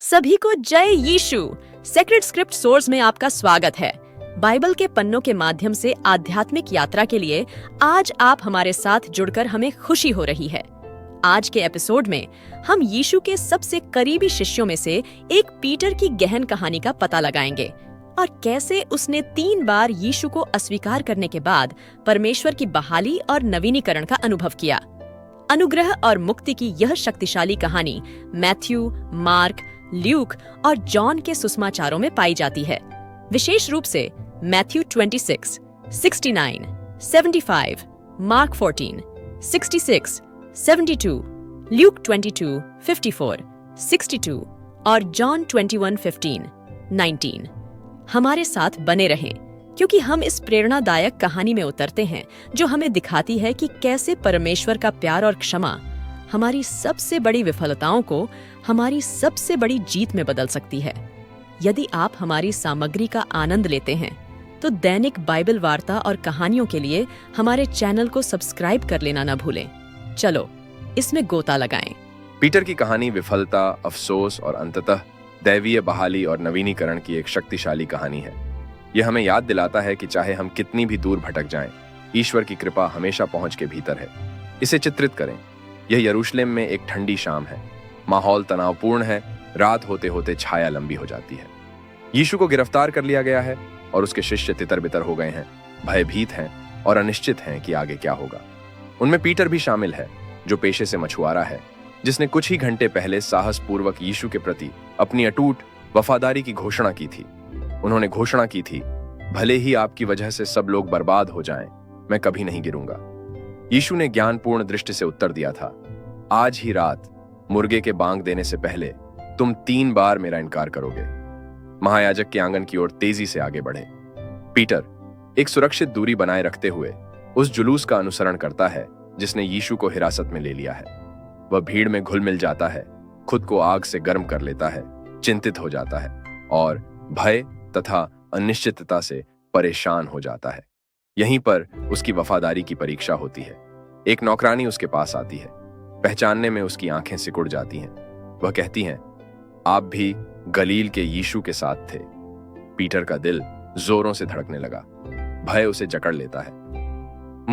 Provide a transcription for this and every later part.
सभी को जय यीशु। सेक्रेड स्क्रिप्ट सोर्स में आपका स्वागत है। बाइबल के पन्नों के माध्यम से आध्यात्मिक यात्रा के लिए आज आप हमारे साथ जुड़कर हमें खुशी हो रही है। आज के एपिसोड में हम यीशु के सबसे करीबी शिष्यों में से एक पीटर की गहन कहानी का पता लगाएंगे और कैसे उसने 3 बार यीशु को अस्वीकार करने के बाद परमेश्वर की बहाली और नवीनीकरण का अनुभव किया। अनुग्रह और मुक्ति की यह शक्तिशाली कहानी मैथ्यू, मार्क, ल्यूक और जॉन के सुसमाचारों में पाई जाती है। विशेष रूप से मैथ्यू 26, 69, 75, मार्क 14, 66, 72, ल्यूक 22, 54, 62 और जॉन 21, 15, 19। हमारे साथ बने रहें क्योंकि हम इस प्रेरणादायक कहानी में उतरते हैं जो हमें दिखाती है कि कैसे परमेश्वर का प्यार और क्षमा हमारी सबसे बड़ी विफलताओं को हमारी सबसे बड़ी जीत में बदल सकती है। यदि आप हमारी सामग्री का आनंद लेते हैं तो दैनिक बाइबल वार्ता और कहानियों के लिए हमारे चैनल को सब्सक्राइब कर लेना न भूलें। चलो इसमें गोता लगाएं। पीटर की कहानी विफलता, अफसोस और अंततः दैवीय बहाली और नवीनीकरण की एक शक्तिशाली कहानी है। यह हमें याद दिलाता है कि चाहे हम कितनी भी दूर भटक जाएं, ईश्वर की कृपा हमेशा पहुंच के भीतर है। इसे चित्रित करें। यह यरूशलेम में एक ठंडी शाम है। माहौल तनावपूर्ण है। रात होते होते छाया लंबी हो जाती है। यीशु को गिरफ्तार कर लिया गया है और उसके शिष्य तितर-बितर हो गए हैं, भयभीत हैं और अनिश्चित हैं कि आगे क्या होगा। उनमें पीटर भी शामिल है, जो पेशे से मछुआरा है, जिसने कुछ ही घंटे पहले साहसपूर्वक यीशु के प्रति अपनी अटूट वफादारी की घोषणा की थी। उन्होंने घोषणा की थी, भले ही आपकी वजह से सब लोग बर्बाद हो जाएं, मैं कभी नहीं गिरूंगा। यीशु ने ज्ञानपूर्ण दृष्टि से उत्तर दिया था, आज ही रात मुर्गे के बांग देने से पहले तुम 3 बार मेरा इनकार करोगे। महायाजक के आंगन की ओर तेजी से आगे बढ़े। पीटर एक सुरक्षित दूरी बनाए रखते हुए उस जुलूस का अनुसरण करता है जिसने यीशु को हिरासत में ले लिया है। वह भीड़ में घुल मिल जाता है, खुद को आग से गर्म कर लेता है, चिंतित हो जाता है और भय तथा अनिश्चितता से परेशान हो जाता है। यहीं पर उसकी वफादारी की परीक्षा होती है। एक नौकरानी उसके पास आती है। पहचानने में उसकी आंखें सिकुड़ जाती हैं। वह कहती हैं, आप भी गलील के यीशु के साथ थे। पीटर का दिल जोरों से धड़कने लगा। भय उसे जकड़ लेता है।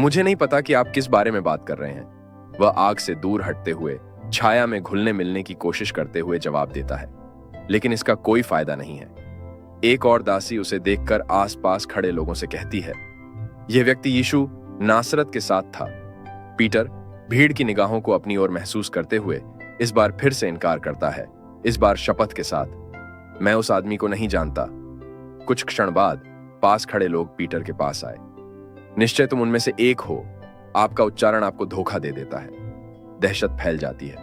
मुझे नहीं पता कि आप किस बारे में बात कर रहे हैं। वह आग से दूर हटते हुए छाया में घुलने मिलने की कोशिश करते हुए जवाब देता है, लेकिन इसका कोई फायदा नहीं है। एक और दासी उसे देखकर आसपास खड़े लोगों से कहती है, यह व्यक्ति यीशु नासरत के साथ था। पीटर भीड़ की निगाहों को अपनी ओर महसूस करते हुए इस बार फिर से इनकार करता है, इस बार शपथ के साथ, मैं उस आदमी को नहीं जानता। कुछ क्षण बाद पास खड़े लोग पीटर के पास आए। निश्चय तुम उनमें से एक हो, आपका उच्चारण आपको धोखा दे देता है। दहशत फैल जाती है।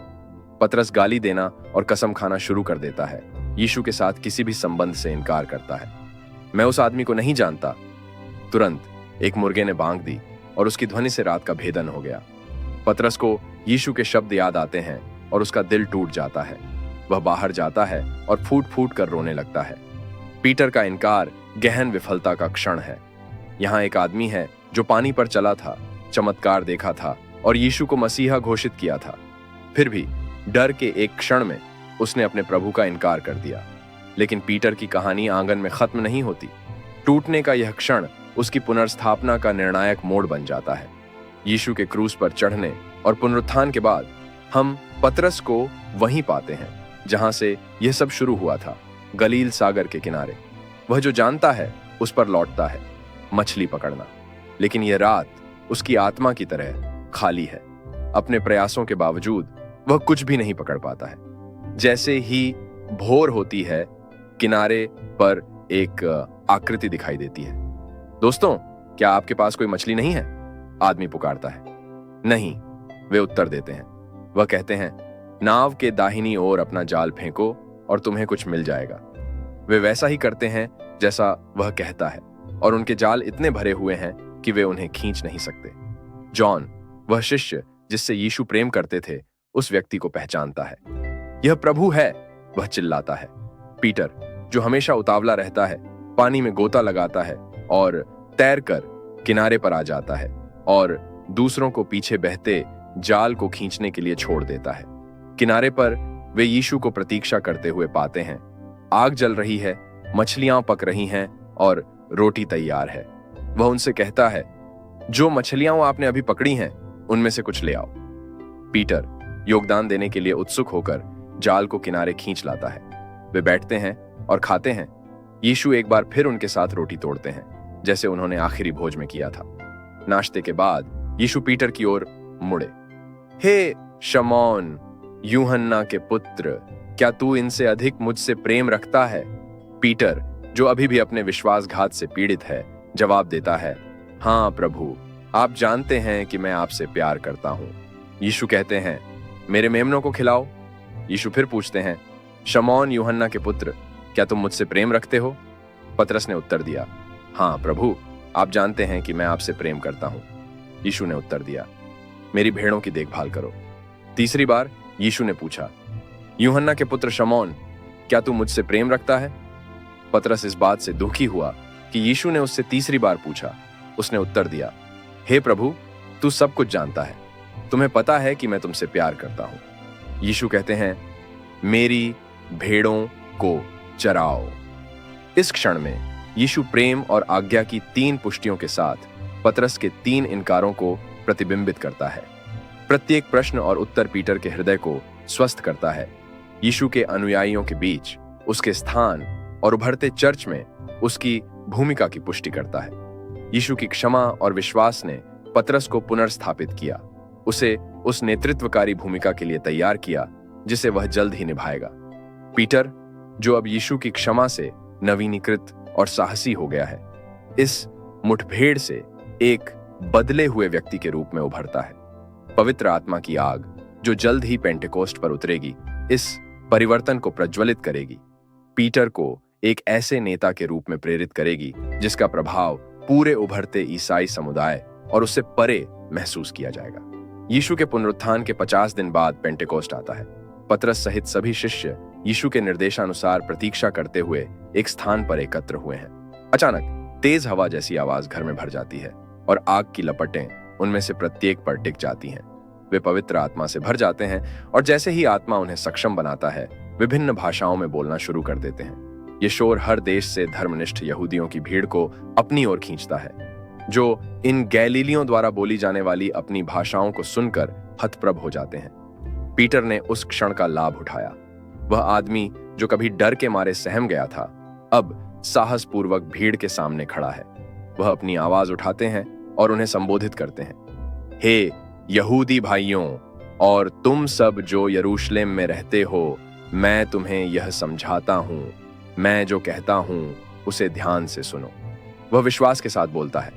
पतरस गाली देना और कसम खाना शुरू कर देता है। यीशु के साथ किसी भी संबंध से इनकार करता है। मैं उस आदमी को नहीं जानता। तुरंत एक मुर्गे ने बांग दी और उसकी ध्वनि से रात का भेदन हो गया। पतरस को यीशु के शब्द याद आते हैं और उसका दिल टूट जाता है। वह बाहर जाता है और फूट फूट कर रोने लगता है। पीटर का इनकार गहन विफलता का क्षण है। यहाँ एक आदमी है जो पानी पर चला था, चमत्कार देखा था और यीशु को मसीहा घोषित किया था। फिर भी डर के एक क्षण में उसने अपने प्रभु का इनकार कर दिया। लेकिन पीटर की कहानी आंगन में खत्म नहीं होती। टूटने का यह क्षण उसकी पुनर्स्थापना का निर्णायक मोड़ बन जाता है। यीशु के क्रूस पर चढ़ने और पुनरुत्थान के बाद हम पतरस को वहीं पाते हैं जहां से यह सब शुरू हुआ था, गलील सागर के किनारे। वह जो जानता है उस पर लौटता है, मछली पकड़ना। लेकिन यह रात उसकी आत्मा की तरह खाली है। अपने प्रयासों के बावजूद वह कुछ भी नहीं पकड़ पाता है। जैसे ही भोर होती है, किनारे पर एक आकृति दिखाई देती है। दोस्तों, क्या आपके पास कोई मछली नहीं है? आदमी पुकारता है। नहीं, वे उत्तर देते हैं। वह कहते हैं, नाव के दाहिनी ओर अपना जाल फेंको और तुम्हें कुछ मिल जाएगा। वे वैसा ही करते हैं जैसा वह कहता है और उनके जाल इतने भरे हुए हैं कि वे उन्हें खींच नहीं सकते। जॉन, वह शिष्य जिससे यीशु प्रेम करते थे, उस व्यक्ति को पहचानता है। यह प्रभु है, वह चिल्लाता है। पीटर, जो हमेशा उतावला रहता है, पानी में गोता लगाता है और तैरकर किनारे पर आ जाता है और दूसरों को पीछे बहते जाल को खींचने के लिए छोड़ देता है। किनारे पर वे यीशु को प्रतीक्षा करते हुए पाते हैं। आग जल रही है, मछलियां पक रही हैं और रोटी तैयार है। वह उनसे कहता है, जो मछलियां आपने अभी पकड़ी हैं उनमें से कुछ ले आओ। पीटर योगदान देने के लिए उत्सुक होकर जाल को किनारे खींच लाता है। वे बैठते हैं और खाते हैं। यीशु एक बार फिर उनके साथ रोटी तोड़ते हैं, जैसे उन्होंने आखिरी भोज में किया था। नाश्ते के बाद यीशु पीटर की ओर मुड़े। हे शमौन, यूहन्ना के पुत्र, क्या तू इनसे अधिक मुझसे प्रेम रखता है? पीटर, जो अभी भी अपने विश्वासघात से पीड़ित है, जवाब देता है, हाँ प्रभु, आप जानते हैं कि मैं आपसे प्यार करता हूं। यीशु कहते हैं, मेरे मेमनों को खिलाओ। यीशु फिर पूछते हैं, शमौन यूहन्ना के पुत्र, क्या तुम मुझसे प्रेम रखते हो? पतरस ने उत्तर दिया, हाँ प्रभु, आप जानते हैं कि मैं आपसे प्रेम करता हूं। यीशु ने उत्तर दिया, मेरी भेड़ों की देखभाल करो। तीसरी बार यीशु ने पूछा, यूहन्ना के पुत्र शमौन, क्या तू मुझसे प्रेम रखता है? पतरस इस बात से दुखी हुआ कि यीशु ने उससे तीसरी बार पूछा। उसने उत्तर दिया, हे प्रभु, तू सब कुछ जानता है, तुम्हें पता है कि मैं तुमसे प्यार करता हूं। यीशु कहते हैं, मेरी भेड़ों को चराओ। इस क्षण में यीशु प्रेम और आज्ञा की 3 पुष्टियों के साथ पतरस के 3 इनकारों को प्रतिबिंबित करता है। प्रत्येक प्रश्न और उत्तर पीटर के हृदय को स्वस्थ करता है। यीशु के अनुयायियों के बीच उसके स्थान और उभरते चर्च में उसकी भूमिका की पुष्टि करता है। यीशु की क्षमा और विश्वास ने पतरस को पुनर्स्थापित किया, उसे उस नेतृत्वकारी भूमिका के लिए तैयार किया जिसे वह जल्द ही निभाएगा। पीटर, जो अब यीशु की क्षमा से नवीनीकृत और साहसी हो गया है, इस मुठभेड़ से एक बदले हुए व्यक्ति के रूप में उभरता है। पवित्र आत्मा की आग, जो जल्द ही पेंटेकोस्ट पर उतरेगी, इस परिवर्तन को प्रज्वलित करेगी। पीटर को एक ऐसे नेता के रूप में प्रेरित करेगी जिसका प्रभाव पूरे उभरते ईसाई समुदाय और उससे परे महसूस किया जाएगा। यीशु के पुनरुत्थान के 50 दिन बाद पेंटेकोस्ट आता है। पतरस सहित सभी शिष्य यीशु के निर्देशानुसार प्रतीक्षा करते हुए एक स्थान पर एकत्र हुए हैं। अचानक तेज हवा जैसी आवाज घर में भर जाती है और आग की लपटें उनमें से प्रत्येक पर टिक जाती हैं। वे पवित्र आत्मा से भर जाते हैं और जैसे ही आत्मा उन्हें सक्षम बनाता है, विभिन्न भाषाओं में बोलना शुरू कर देते हैं। ये शोर हर देश से धर्मनिष्ठ यहूदियों की भीड़ को अपनी ओर खींचता है, जो इन गैलीलियों द्वारा बोली जाने वाली अपनी भाषाओं को सुनकर हतप्रभ हो जाते हैं। पीटर ने उस क्षण का लाभ उठाया। वह आदमी जो कभी डर के मारे सहम गया था, अब साहसपूर्वक भीड़ के सामने खड़ा है। वह अपनी आवाज उठाते हैं और उन्हें संबोधित करते हैं, हे यहूदी भाइयों और तुम सब जो यरूशलेम में रहते हो, मैं तुम्हें यह समझाता हूं, मैं जो कहता हूं उसे ध्यान से सुनो। वह विश्वास के साथ बोलता है,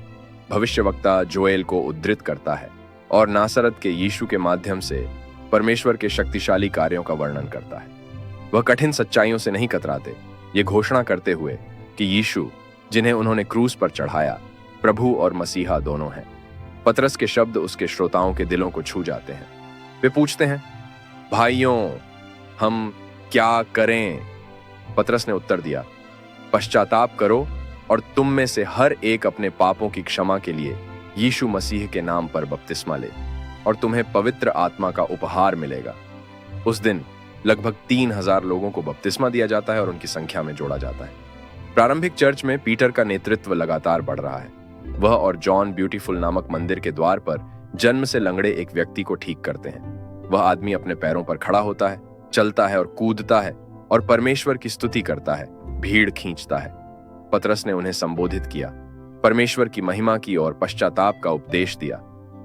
भविष्यवक्ता जोएल को उद्धृत करता है और नासरत के यीशु के माध्यम से परमेश्वर के शक्तिशाली कार्यों का वर्णन करता है। वह कठिन सच्चाइयों से नहीं कतराते, ये घोषणा करते हुए कि यीशु, जिन्हें उन्होंने क्रूस पर चढ़ाया, प्रभु और मसीहा दोनों हैं। पतरस के शब्द उसके श्रोताओं के दिलों को छू जाते हैं। वे पूछते हैं, भाइयों, हम क्या करें? पतरस ने उत्तर दिया, पश्चाताप करो और तुम में से हर एक अपने पापों की क्षमा के लिए यीशु मसीह के नाम पर बपतिस्मा ले और तुम्हें पवित्र आत्मा का उपहार मिलेगा। उस दिन लगभग 3000 लोगों को बपतिस्मा दिया जाता है और उनकी संख्या में जोड़ा जाता है। प्रारंभिक चर्च में पीटर का नेतृत्व लगातार बढ़ रहा है। वह और जॉन ब्यूटीफुल नामक मंदिर के द्वार पर जन्म से लंगड़े एक व्यक्ति को ठीक करते हैं। वह आदमी अपने पैरों पर खड़ा होता है, चलता है और कूदता है और परमेश्वर की स्तुति करता है। भीड़ खींचता है। पतरस ने उन्हें संबोधित किया, परमेश्वर की महिमा की और पश्चाताप का उपदेश दिया।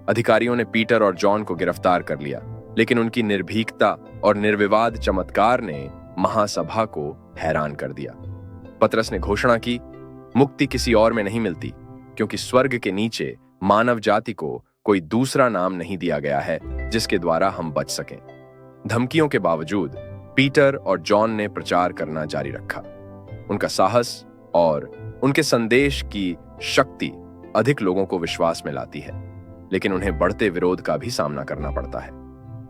अधिकारियों ने पीटर और जॉन को गिरफ्तार कर लिया, लेकिन उनकी निर्भीकता और निर्विवाद चमत्कार ने महासभा को हैरान कर दिया। पतरस ने घोषणा की, मुक्ति किसी और में नहीं मिलती, क्योंकि स्वर्ग के नीचे मानव जाति को कोई दूसरा नाम नहीं दिया गया है जिसके द्वारा हम बच सकें। धमकियों के बावजूद पीटर और जॉन ने प्रचार करना जारी रखा। उनका साहस और उनके संदेश की शक्ति अधिक लोगों को विश्वास में लाती है, लेकिन उन्हें बढ़ते विरोध का भी सामना करना पड़ता है।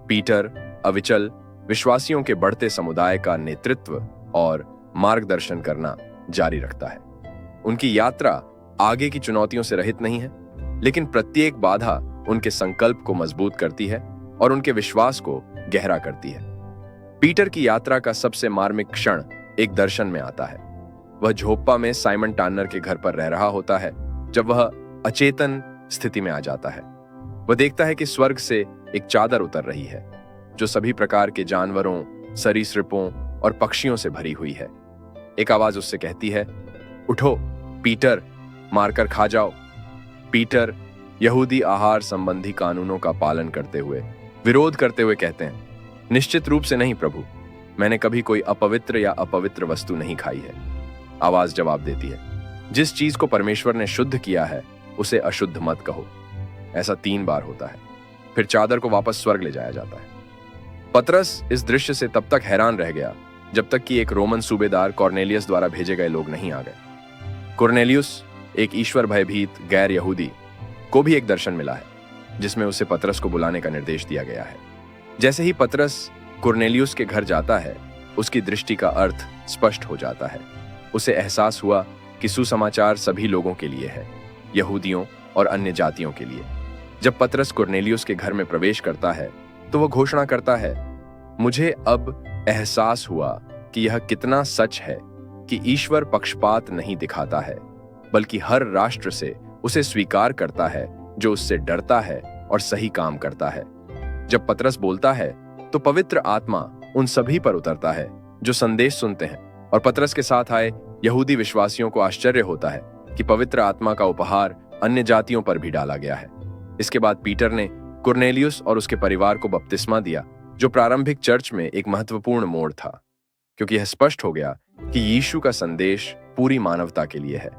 पीटर अविचल विश्वासियों के बढ़ते समुदाय का नेतृत्व और मार्गदर्शन करना जारी रखता है। उनकी यात्रा आगे की चुनौतियों से रहित नहीं है, लेकिन प्रत्येक बाधा उनके संकल्प को मजबूत करती है और उनके विश्वास को गहरा करती है। पीटर की यात्रा का सबसे मार्मिक क्षण एक दर्शन में आता है। वह झोप्पा में साइमन टार्नर के घर पर रह रहा होता है जब वह अचेतन स्थिति में आ जाता है। वह देखता है कि स्वर्ग से एक चादर उतर रही है जो सभी प्रकार के जानवरों, सरीसृपों और पक्षियों से भरी हुई है। एक आवाज उससे कहती है, उठो पीटर, मारकर खा जाओ। पीटर यहूदी आहार संबंधी कानूनों का पालन करते हुए विरोध करते हुए कहते हैं, निश्चित रूप से नहीं प्रभु, मैंने कभी कोई अपवित्र या अपवित्र वस्तु नहीं खाई है। आवाज जवाब देती है, जिस चीज को परमेश्वर ने शुद्ध किया है उसे अशुद्ध मत कहो। ऐसा 3 बार होता है। फिर चादर को वापस स्वर्ग ले जाया जाता है। पतरस इस दृश्य से तब तक हैरान रह गया जब तक कि एक रोमन सूबेदार कॉर्नेलियस द्वारा भेजे गए लोग नहीं आ गए। कॉर्नेलियस, एक ईश्वर भयभीत गैर यहूदी, को भी एक दर्शन मिला है जिसमें उसे पतरस को बुलाने का निर्देश दिया गया है। जैसे ही पतरस कॉर्नेलियस के घर जाता है, उसकी दृष्टि का अर्थ स्पष्ट हो जाता है। उसे एहसास हुआ कि सुसमाचार सभी लोगों के लिए है, यहूदियों और अन्य जातियों के लिए। जब पतरस कॉर्नेलियस के घर में प्रवेश करता है तो वह घोषणा करता है, मुझे अब एहसास हुआ कि यह कितना सच है कि ईश्वर पक्षपात नहीं दिखाता है, बल्कि हर राष्ट्र से उसे स्वीकार करता है जो उससे डरता है और सही काम करता है। जब पतरस बोलता है तो पवित्र आत्मा उन सभी पर उतरता है जो संदेश सुनते हैं, और पतरस के साथ आए यहूदी विश्वासियों को आश्चर्य होता है कि पवित्र आत्मा का उपहार अन्य जातियों पर भी डाला गया है। इसके बाद पीटर ने कुरनेलियुस और उसके परिवार को बपतिस्मा दिया, जो प्रारंभिक चर्च में एक महत्वपूर्ण मोड़ था, क्योंकि यह स्पष्ट हो गया कि यीशु का संदेश पूरी मानवता के लिए है।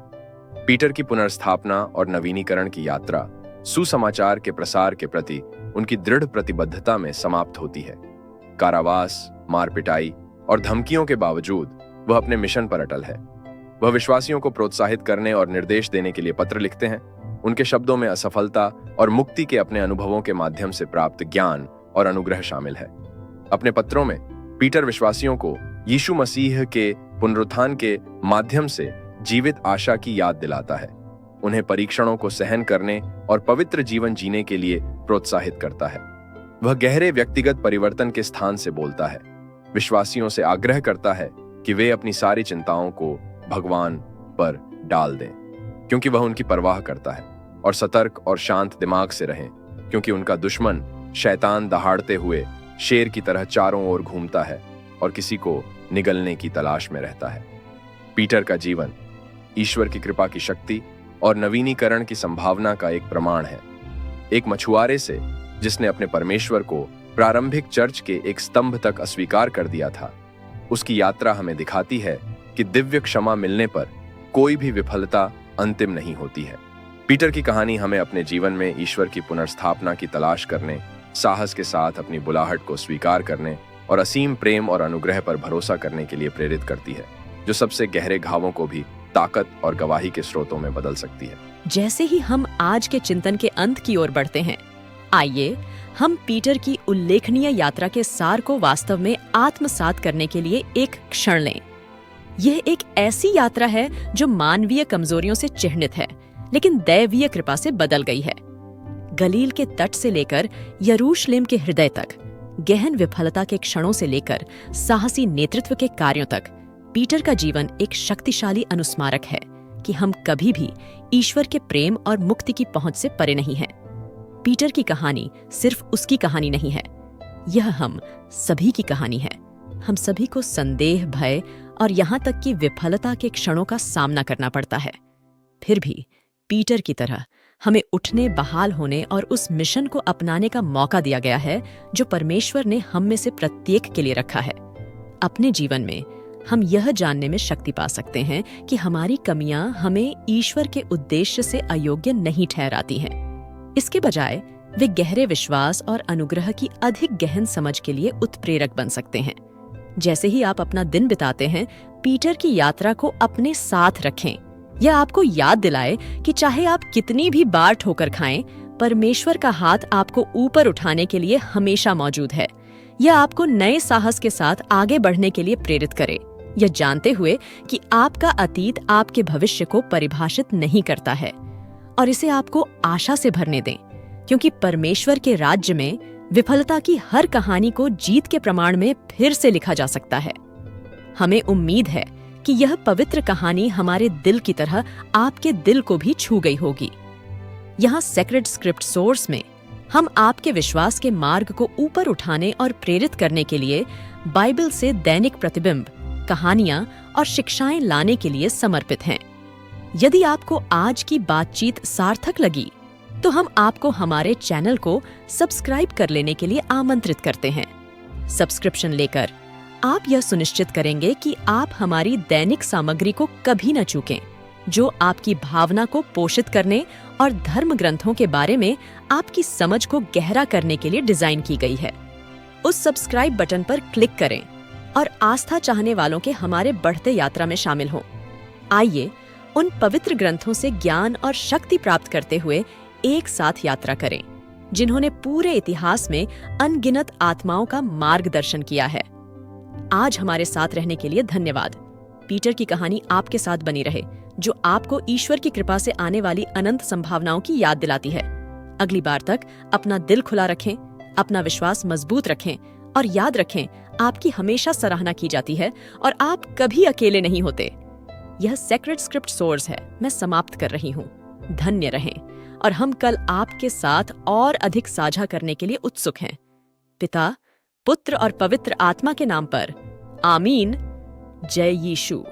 पीटर की पुनर्स्थापना और नवीनीकरण की यात्रा सुसमाचार के प्रसार के प्रति उनकी दृढ़ प्रतिबद्धता में समाप्त होती है। कारावास, मारपिटाई और धमकियों के बावजूद वह अपने मिशन पर अटल है। वह विश्वासियों को प्रोत्साहित करने और निर्देश देने के लिए पत्र लिखते हैं। उनके शब्दों में असफलता और मुक्ति के अपने अनुभवों के माध्यम से प्राप्त ज्ञान और अनुग्रह शामिल है। अपने पत्रों में पीटर विश्वासियों को यीशु मसीह के पुनरुत्थान के माध्यम से जीवित आशा की याद दिलाता है, उन्हें परीक्षणों को सहन करने और पवित्र जीवन जीने के लिए प्रोत्साहित करता है। वह गहरे व्यक्तिगत परिवर्तन के स्थान से बोलता है, विश्वासियों से आग्रह करता है कि वे अपनी सारी चिंताओं को भगवान पर डाल दें, क्योंकि वह उनकी परवाह करता है, और सतर्क और शांत दिमाग से रहें, क्योंकि उनका दुश्मन शैतान दहाड़ते हुए शेर की तरह चारों ओर घूमता है और किसी को निगलने की तलाश में रहता है। पीटर का जीवन ईश्वर की कृपा की शक्ति और नवीनीकरण की संभावना का एक प्रमाण है। एक मछुआरे से जिसने अपने परमेश्वर को प्रारंभिक चर्च के एक स्तंभ तक अस्वीकार कर दिया था, उसकी यात्रा हमें दिखाती है कि दिव्य क्षमा मिलने पर कोई भी विफलता अंतिम नहीं होती है। पीटर की कहानी हमें अपने जीवन में ईश्वर की पुनर्स्थापना की तलाश करने, साहस के साथ अपनी बुलाहट को स्वीकार करने और असीम प्रेम और अनुग्रह पर भरोसा करने के लिए प्रेरित करती है, जो सबसे गहरे घावों को भी ताकत और गवाही के स्रोतों में बदल सकती है। जैसे ही हम आज के चिंतन के अंत की ओर बढ़ते हैं, आइए हम पीटर की उल्लेखनीय यात्रा के सार को वास्तव में आत्मसात करने के लिए एक क्षण लें। यह एक ऐसी यात्रा है जो मानवीय कमजोरियों से चिह्नित है, लेकिन दैवीय कृपा से बदल गई है। गलील के तट से लेकर यरूशलेम के हृदय तक, गहन विफलता के क्षणों से लेकर साहसी नेतृत्व के कार्यों तक, पीटर का जीवन एक शक्तिशाली अनुस्मारक है कि हम कभी भी ईश्वर के प्रेम और मुक्ति की पहुंच से परे नहीं हैं। पीटर की कहानी सिर्फ उसकी कहानी नहीं है, यह हम सभी की कहानी है। हम सभी को संदेह, भय और यहाँ तक कि विफलता के क्षणों का सामना करना पड़ता है। फिर भी पीटर की तरह हमें उठने, बहाल होने और उस मिशन को अपनाने का मौका दिया गया है जो परमेश्वर ने हम में से प्रत्येक के लिए रखा है। अपने जीवन में हम यह जानने में शक्ति पा सकते हैं कि हमारी कमियां हमें ईश्वर के उद्देश्य से अयोग्य नहीं ठहराती हैं। इसके बजाय वे गहरे विश्वास और अनुग्रह की अधिक गहन समझ के लिए उत्प्रेरक बन सकते हैं। जैसे ही आप अपना दिन बिताते हैं, पीटर की यात्रा को अपने साथ रखें। यह आपको याद दिलाए कि चाहे आप कितनी भी बार ठोकर खाएं, परमेश्वर का हाथ आपको ऊपर उठाने के लिए हमेशा मौजूद है। यह आपको नए साहस के साथ आगे बढ़ने के लिए प्रेरित करे, यह जानते हुए कि आपका अतीत आपके भविष्य को परिभाषित नहीं करता है, और इसे आपको आशा से भरने दें, क्योंकि परमेश्वर के राज्य में विफलता की हर कहानी को जीत के प्रमाण में फिर से लिखा जा सकता है। हमें उम्मीद है कि यह पवित्र कहानी हमारे दिल की तरह आपके दिल को भी छू गई होगी। यहाँ सेक्रेड स्क्रिप्ट सोर्स में हम आपके विश्वास के मार्ग को ऊपर उठाने और प्रेरित करने के लिए बाइबल से दैनिक प्रतिबिंब, कहानियां और शिक्षाएं लाने के लिए समर्पित हैं। यदि आपको आज की बातचीत सार्थक लगी तो हम आपको हमारे चैनल को सब्सक्राइब कर लेने के लिए आमंत्रित करते हैं। सब्सक्रिप्शन लेकर आप यह सुनिश्चित करेंगे कि आप हमारी दैनिक सामग्री को कभी न चूकें, जो आपकी भावना को पोषित करने और धर्म ग्रंथों के बारे में आपकी समझ को गहरा करने के लिए डिजाइन की गई है। उस सब्सक्राइब बटन पर क्लिक करें और आस्था चाहने वालों के हमारे बढ़ते यात्रा में शामिल हों। आइए उन पवित्र ग्रंथों से ज्ञान और शक्ति प्राप्त करते हुए एक साथ यात्रा करें, जिन्होंने पूरे इतिहास में अनगिनत आत्माओं का मार्गदर्शन किया है। आज हमारे साथ रहने के लिए धन्यवाद। पीटर की कहानी आपके साथ बनी रहे, जो आपको ईश्वर की कृपा से आने वाली अनंत संभावनाओं की याद दिलाती है। अगली बार तक अपना दिल खुला रखें, अपना विश्वास मजबूत रखें और याद रखें, आपकी हमेशा सराहना की जाती है और आप कभी अकेले नहीं होते। यह सेक्रेड स्क्रिप्ट सोर्स है। मैं समाप्त कर रही हूँ। धन्य रहें और हम कल आपके साथ और अधिक साझा करने के लिए उत्सुक हैं। पिता, पुत्र और पवित्र आत्मा के नाम पर आमीन। जय यीशु।